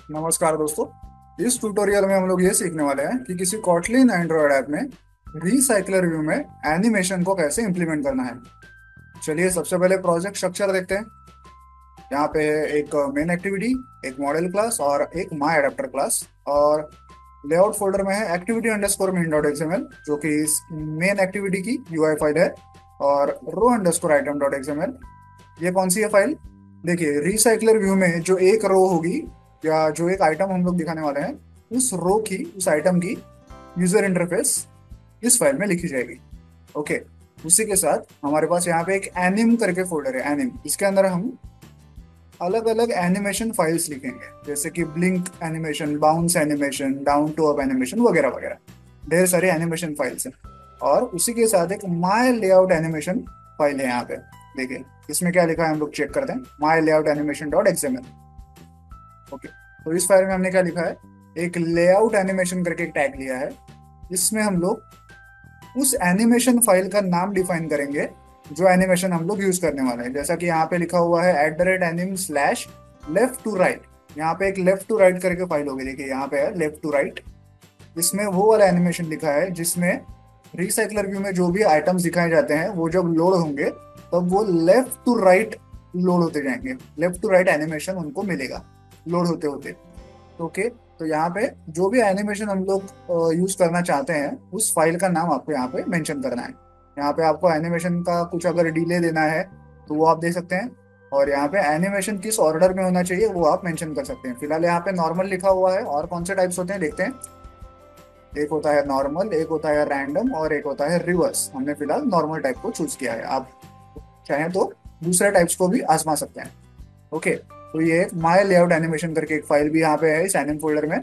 नमस्कार दोस्तों। इस ट्यूटोरियल में हम लोग ये सीखने वाले हैं कि किसी कॉटलिन एंड्रॉयड ऐप में रिसाइकलर व्यू में एनिमेशन को कैसे इंप्लीमेंट करना है। चलिए सबसे पहले प्रोजेक्ट स्ट्रक्चर देखते हैं। यहाँ पे है एक मेन एक्टिविटी, एक मॉडल क्लास और एक माई एडेप्टर क्लास। और लेआउट फोल्डर में है activity underscore main dot XML जो कि इस मेन एक्टिविटी की यूआई फाइल है। और रो अंडरस्कोर आइटम डॉट एक्सएमएल, ये कौन सी है फाइल? देखिए, रिसाइकलर व्यू में जो एक रो होगी या जो एक आइटम हम लोग दिखाने वाले हैं, उस रो की, उस आइटम की यूजर इंटरफेस इस फाइल में लिखी जाएगी। ओके। उसी के साथ हमारे पास यहाँ पे एक एनिम करके फोल्डर है, एनिम। इसके अंदर हम अलग अलग एनिमेशन फाइल्स लिखेंगे, जैसे कि blink animation, bounce animation, down to up animation वगैरह वगैरह। ढेर सारे एनिमेशन फाइल्स हैं। और उसी के साथ एक माई लेआउट एनिमेशन फाइल है यहाँ पे। देखिए इसमें क्या लिखा है, हम लोग चेक करते हैं। My layout animation dot XML. Okay. तो इस फाइल में हमने क्या लिखा है, एक लेआउट एनिमेशन करके एक टैग लिया है। इसमें हम लोग उस एनिमेशन फाइल का नाम डिफाइन करेंगे जो एनिमेशन हम लोग यूज करने वाले हैं। जैसा कि यहाँ पे लिखा हुआ है @anim slash left to right. यहाँ पे एक लेफ्ट टू राइट करके फाइल होगी, देखिए यहाँ पे है लेफ्ट टू राइट। इसमें वो वाला एनिमेशन लिखा है जिसमें रिसाइकलर व्यू में जो भी आइटम्स दिखाए जाते हैं वो जब लोड होंगे तब वो लेफ्ट टू राइट लोड होते जाएंगे। लेफ्ट टू राइट एनिमेशन उनको मिलेगा लोड होते होते। ओके। तो यहाँ पे जो भी एनिमेशन हम लोग यूज करना चाहते हैं उस फाइल का नाम आपको यहाँ पे मेंशन करना है। यहाँ पे आपको एनिमेशन का कुछ अगर डिले देना है तो वो आप दे सकते हैं। और यहाँ पे एनिमेशन किस ऑर्डर में होना चाहिए वो आप मेंशन कर सकते हैं। फिलहाल यहाँ पे नॉर्मल लिखा हुआ है। और कौन से टाइप्स होते हैं देखते हैं। एक होता है नॉर्मल, एक होता है रैंडम और एक होता है रिवर्स। हमने फिलहाल नॉर्मल टाइप को चूज किया है। आप चाहें तो दूसरे टाइप्स को भी आजमा सकते हैं। ओके। तो ये माई लेआउट एनिमेशन करके एक फाइल भी यहाँ पे है इस एनिम फोल्डर में।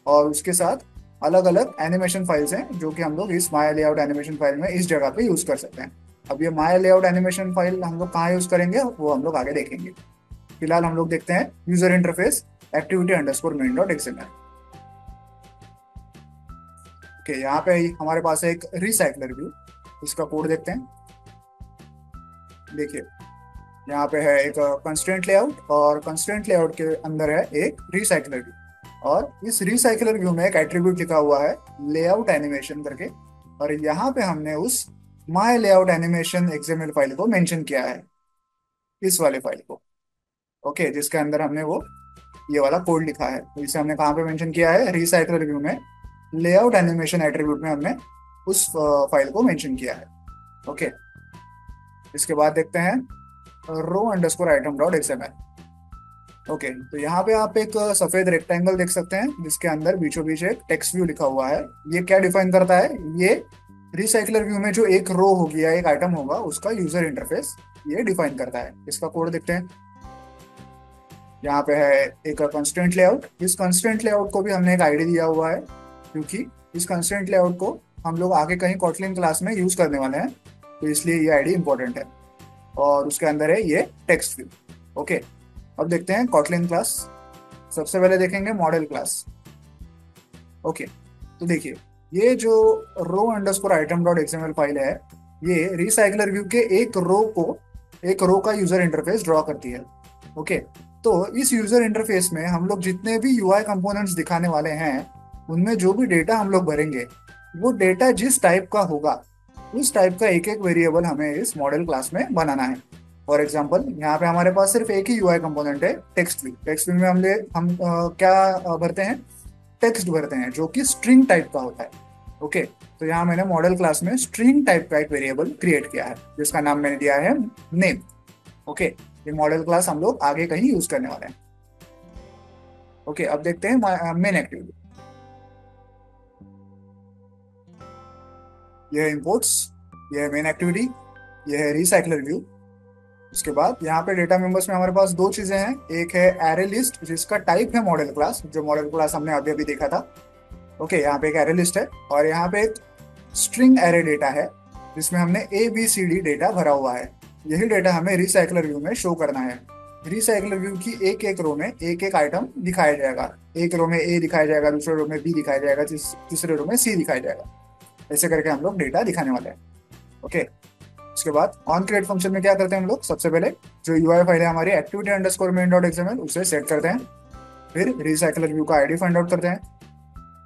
और उसके साथ अलग अलग एनिमेशन फाइल्स हैं जो कि हम लोग इस माई लेआउट एनिमेशन फाइल में इस जगह पे यूज कर सकते हैं। अब ये माई लेआउट एनिमेशन फाइल हम लोग कहाँ यूज करेंगे वो हम लोग आगे देखेंगे। फिलहाल हम लोग देखते हैं user interface activity underscore main dot XML. Okay. यहाँ पे हमारे पास है एक रिसाइकलर व्यू। इसका कोड देखते हैं। देखिए यहाँ पे है एक कंस्ट्रेंट लेआउट और कंस्ट्रेंट लेआउट के अंदर है एक रिसाइकलर व्यू। और इस रिसाइकलर व्यू में एक एट्रीब्यूट लिखा हुआ है लेआउट एनिमेशन करके। और यहाँ पे हमने उस माई लेआउट एनिमेशन एक्सएमएल फाइल को मेंशन किया है, इस वाले फाइल को। ओके। जिसके अंदर हमने वो ये वाला कोड लिखा है। तो इसे हमने कहाँ पे मेंशन किया है, रिसाइकलर व्यू में लेआउट एनिमेशन एट्रीब्यूट में हमने उस फाइल को मेंशन किया है। ओके। इसके बाद देखते हैं row underscore item dot XML. Okay. तो यहाँ पे आप एक सफेद रेक्टेंगल देख सकते हैं जिसके अंदर बीचों बीच एक टेक्स्ट व्यू लिखा हुआ है। ये क्या डिफाइन करता है, ये रिसाइकलर व्यू में जो एक रो होगी या एक आइटम होगा उसका यूजर इंटरफेस ये डिफाइन करता है। इसका कोड देखते हैं। यहाँ पे है एक कंस्ट्रेंट लेआउट। इस कंस्ट्रेंट लेआउट को भी हमने एक आईडी दिया हुआ है क्योंकि इस कंस्ट्रेंट लेआउट को हम लोग आगे कहीं कॉटलिन क्लास में यूज करने वाले हैं, तो इसलिए ये आईडी इंपॉर्टेंट है। और उसके अंदर है ये टेक्स्ट व्यू। ओके। अब देखते हैं कॉटलिन क्लास। सबसे पहले देखेंगे मॉडल क्लास। ओके। तो देखिए ये जो row underscore item dot XML file है ये रिसाइकलर व्यू के एक रो का यूजर इंटरफेस ड्रॉ करती है। ओके। तो इस यूजर इंटरफेस में हम लोग जितने भी यूआई कंपोनेंट्स दिखाने वाले हैं उनमें जो भी डेटा हम लोग भरेंगे वो डेटा जिस टाइप का होगा उस टाइप का एक एक वेरिएबल हमें इस मॉडल क्लास में बनाना है। फॉर एग्जांपल यहाँ पे हमारे पास सिर्फ एक ही यूआई कंपोनेंट है, टेक्स्ट व्यू। टेक्स्ट व्यू में हम क्या भरते हैं, टेक्स्ट भरते हैं जो कि स्ट्रिंग टाइप का होता है। ओके। तो यहाँ मैंने मॉडल क्लास में स्ट्रिंग टाइप का एक वेरिएबल क्रिएट किया है जिसका नाम मैंने दिया है नेम। ओके। ये मॉडल क्लास हम लोग आगे कहीं यूज करने वाले हैं। ओके। अब देखते हैं मेन एक्टिविटी। ये है इंपोर्ट्स, ये है मेन एक्टिविटी, ये है रिसाइकलर व्यू। उसके बाद यहाँ पे डेटा मेंबर्स में हमारे पास दो चीजें हैं। एक है एरे लिस्ट जिसका टाइप है मॉडल क्लास, जो मॉडल क्लास हमने अभी अभी देखा था। ओके। यहाँ पे एक एरे लिस्ट है और यहाँ पे एक स्ट्रिंग एरे डेटा है जिसमें हमने ABCD डेटा भरा हुआ है। यही डेटा हमें रिसाइकलर व्यू में शो करना है। रिसाइकलर व्यू की एक एक रो में एक एक आइटम दिखाया जाएगा। एक रो में A दिखाया जाएगा, दूसरे रो में B दिखाया जाएगा, तीसरे रो में C दिखाया जाएगा। ऐसे करके हम लोग डेटा दिखाने वाले हैं। ओके। उसके बाद ऑन क्रिएट फंक्शन में क्या करते हैं हम लोग, सबसे पहले जो यूआई फाइल है हमारी activity underscore main dot XML उसे सेट करते हैं। फिर रिसाइकलर व्यू का आईडी फाइंड आउट करते हैं।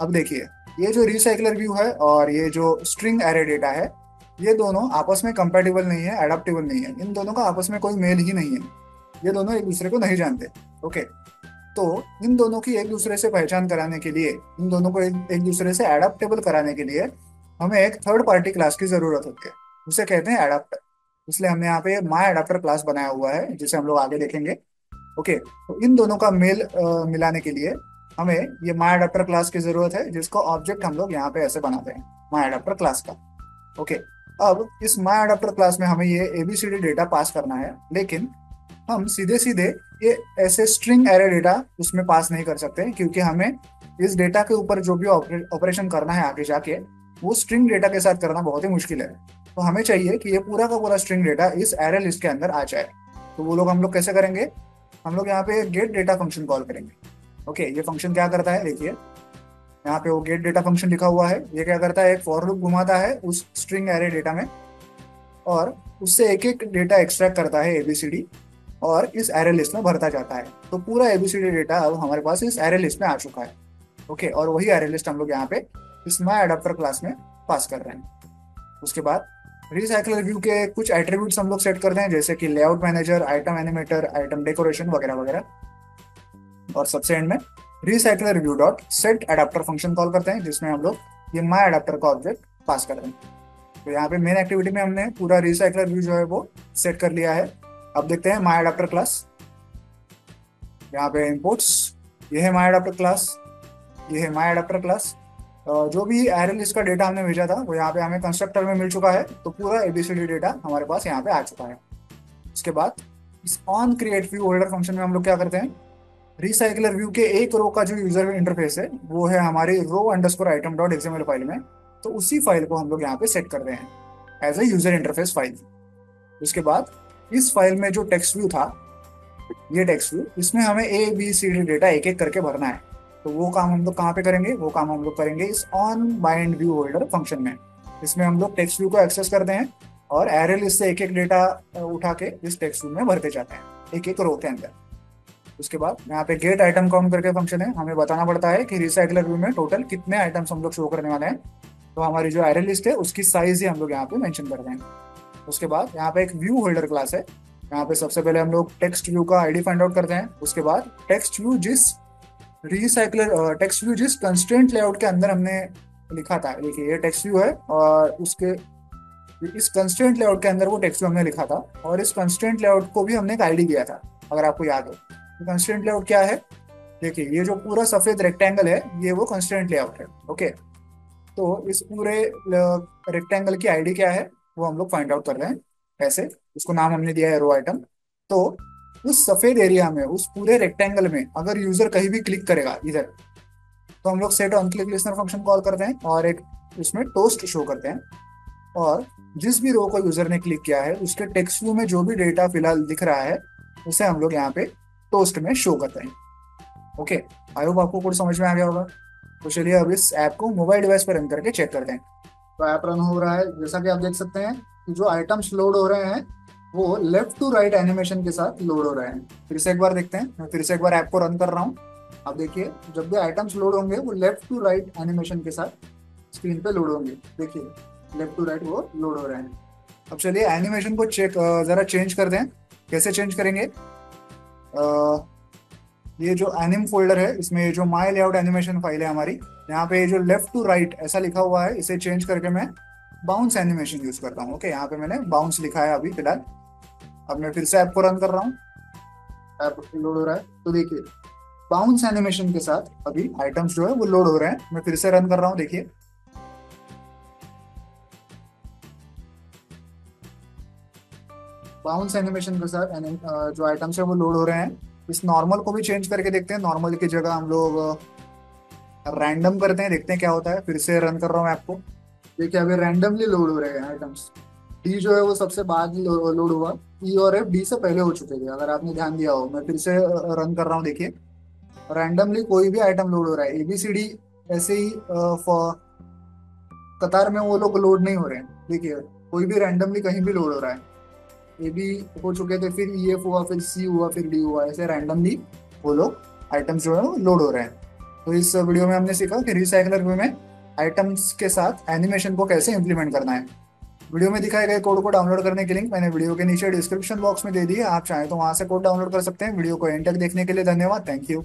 अब देखिए, ये जो रिसाइकलर व्यू है और ये जो स्ट्रिंग एरे डेटा है, ये दोनों आपस में कंपैटिबल नहीं है, एडाप्टेबल नहीं है, इन दोनों का आपस में कोई मेल ही नहीं है। ये दोनों एक दूसरे को नहीं जानते। ओके, तो इन दोनों की एक दूसरे से पहचान कराने के लिए, इन दोनों को एक दूसरे से एडाप्टेबल कराने के लिए हमें एक थर्ड पार्टी क्लास की जरूरत होती है। उसे कहते हैं एडाप्टर। इसलिए हमने यहाँ पे माई एडाप्टर क्लास बनाया हुआ है, जिसे हम लोग आगे देखेंगे। ओके, तो इन दोनों का मेल मिलाने के लिए हमें ये माई एडाप्टर क्लास की जरूरत है, जिसको ऑब्जेक्ट हम लोग यहाँ पे ऐसे बनाते हैं, माई एडाप्टर क्लास का। ओके, अब इस माई एडाप्टर क्लास में हमें ये एबीसीडी डेटा पास करना है, लेकिन हम सीधे सीधे ये ऐसे स्ट्रिंग एरे डेटा उसमें पास नहीं कर सकते, क्योंकि हमें इस डेटा के ऊपर जो भी ऑपरेशन करना है आगे जाके, वो स्ट्रिंग डेटा के साथ करना बहुत ही मुश्किल है। तो हमें चाहिए कि ये पूरा का पूरा स्ट्रिंग डेटा इस एरे लिस्ट के अंदर आ जाए। तो वो लोग हम लोग कैसे करेंगे, हम लोग यहाँ पे गेट डेटा फंक्शन कॉल करेंगे। ओके, ये फंक्शन क्या करता है, देखिए यहाँ पे वो गेट डेटा फंक्शन लिखा हुआ है। ये क्या करता है, एक फॉर लूप घुमाता है उस स्ट्रिंग एरे डेटा में, और उससे एक एक डेटा एक्सट्रैक्ट करता है एबीसीडी, और इस एरे लिस्ट में भरता जाता है। तो पूरा एबीसीडी डेटा अब हमारे पास इस एरे लिस्ट में आ चुका है। ओके, और वही एरे लिस्ट हम लोग यहाँ पे इस माई एडाप्टर क्लास में पास कर रहे हैं। उसके बाद रिसाइकलर व्यू के कुछ एट्रीब्यूट्स हम लोग सेट करते हैं, जैसे कि layout manager, item animator, item decoration वगैरह वगैरह। और सबसे एंड में recycler view dot set adapter function call करते हैं, जिसमें हम लोग ये माई एडाप्टर का ऑब्जेक्ट पास कर रहे हैं। तो यहाँ पे मेन एक्टिविटी में हमने पूरा रिसाइकलर व्यू जो है वो सेट कर लिया है। अब देखते हैं माई एडाप्टर क्लास। यहाँ पे इंपोर्ट्स, ये है माई एडाप्टर क्लास, ये है माई एडाप्टर क्लास। जो भी एरे लिस्ट का डेटा हमने भेजा था वो यहाँ पे हमें कंस्ट्रक्टर में मिल चुका है। तो पूरा एबीसीडी डेटा हमारे पास यहाँ पे आ चुका है। उसके बाद इस on create view holder function में हम लोग क्या करते हैं, रिसाइकलर व्यू के एक रो का जो यूजर इंटरफेस है वो है हमारी row underscore item dot XML file में। तो उसी फाइल को हम लोग यहाँ पे सेट कर रहे हैं as a user interface file. उसके बाद इस फाइल में जो टेक्स्ट व्यू था, ये टेक्स्ट व्यू, इसमें हमें A B C D data एक एक करके भरना है। तो वो काम हम लोग कहाँ पे करेंगे, वो काम हम लोग करेंगे इस on bind view holder function में। इसमें हम लोग टेक्स्ट व्यू को एक्सेस करते हैं और एरे लिस्ट से एक एक डेटा उठा के इस टेक्स्ट व्यू में भरते जाते हैं, एक एक रो के अंदर। उसके बाद यहाँ पे गेट आइटम काउंट करके फंक्शन है, हमें बताना पड़ता है कि रिसाइकलर व्यू में टोटल कितने आइटम्स हम लोग शो करने वाले हैं। तो हमारी जो एरे लिस्ट है उसकी साइज ही हम लोग यहाँ पे मेंशन कर रहे हैं। उसके बाद यहाँ पे एक व्यू होल्डर क्लास है। यहाँ पे सबसे पहले हम लोग टेक्स्ट व्यू का आईडी फाइंड आउट करते हैं। उसके बाद टेक्स्ट व्यू जिस कंस्ट्रेंट लेआउट के अंदर हमने लिखा था, देखिए ये टेक्स्ट व्यू है और उसके इस कंस्ट्रेंट लेआउट के अंदर वो टेक्स्ट व्यू हमने लिखा था, और इस कंस्ट्रेंट लेआउट को भी हमने एक आईडी दिया था, अगर आपको याद हो। कंस्ट्रेंट लेआउट क्या है, देखिए ये जो पूरा सफेद रेक्टेंगल है ये वो कंस्ट्रेंट लेआउट है। ओके, तो इस पूरे रेक्टेंगल की आईडी क्या है वो हम लोग फाइंड आउट कर रहे हैं। ऐसे उसको नाम हमने दिया है रो आइटम। तो उस सफेद एरिया में, उस पूरे रेक्टेंगल में अगर यूजर कहीं भी क्लिक करेगा इधर, तो हम लोग set on click listener function call करते हैं और एक उसमें टोस्ट शो करते हैं। और जिस भी रो को यूजर ने क्लिक किया है उसके टेक्स्ट व्यू में जो भी डेटा फिलहाल दिख रहा है उसे हम लोग यहाँ पे टोस्ट में शो करते हैं। ओके, आई होप आपको कोड समझ में आ गया होगा। तो चलिए अब इस ऐप को मोबाइल डिवाइस पर रन करके चेक करते हैं। तो ऐप रन हो रहा है, जैसा कि आप देख सकते हैं कि जो आइटम्स लोड हो रहे हैं वो लेफ्ट टू राइट एनिमेशन के साथ लोड हो रहे हैं। फिर से एक बार देखते हैं, मैं फिर से एक बार ऐप को रन कर रहा हूँ। अब देखिए, जब भी आइटम्स लोड होंगे वो लेफ्ट टू राइट एनिमेशन के साथ स्क्रीन पे लोड होंगे। देखिए लेफ्ट टू राइट वो लोड हो रहे हैं। अब चलिए एनिमेशन को जरा चेंज कर दें। कैसे चेंज करेंगे, ये जो एनिम फोल्डर है इसमें ये जो माई लेआउट एनिमेशन फाइल है हमारी, यहाँ पे ये जो लेफ्ट टू राइट ऐसा लिखा हुआ है, इसे चेंज करके मैं बाउंस एनिमेशन यूज करता हूँ। ओके, यहाँ पे मैंने बाउंस लिखा है अभी फिलहाल। अब मैं फिर से ऐप को रन कर रहा हूँ, ऐप लोड हो रहा है। तो देखिए बाउंस एनिमेशन के साथ अभी आइटम्स जो है वो लोड हो रहे हैं। मैं फिर से रन कर रहा हूँ, देखिए बाउंस एनिमेशन के साथ जो आइटम्स है वो लोड हो रहे हैं। इस नॉर्मल को भी चेंज करके देखते हैं। नॉर्मल की जगह हम लोग रैंडम करते हैं, देखते हैं क्या होता है। फिर से रन कर रहा हूँ ऐप को। देखिए अभी रैंडमली लोड हो रहे हैं आइटम्स। डी जो है वो सबसे बाद लोड हुआ, ई और एफ डी से पहले हो चुके थे, अगर आपने ध्यान दिया हो। मैं फिर से रन कर रहा हूँ, देखिए रैंडमली कोई भी आइटम लोड हो रहा है। एबीसीडी ऐसे ही कतार में वो लोग लोड नहीं हो रहे हैं। देखिए कोई भी रैंडमली कहीं भी लोड हो रहा है। ए बी हो चुके थे, फिर ई एफ हुआ, फिर सी हुआ, फिर डी हुआ, ऐसे रैंडमली वो लोग आइटम्स जो है वो लोड हो रहे हैं। तो इस वीडियो में हमने सीखा कि रिसाइकलर व्यू में आइटम्स के साथ एनिमेशन को कैसे इंप्लीमेंट करना है। वीडियो में दिखाए गए कोड को डाउनलोड करने की लिंक मैंने वीडियो के नीचे डिस्क्रिप्शन बॉक्स में दे दी है, आप चाहें तो वहां से कोड डाउनलोड कर सकते हैं। वीडियो को एंड तक देखने के लिए धन्यवाद, थैंक यू।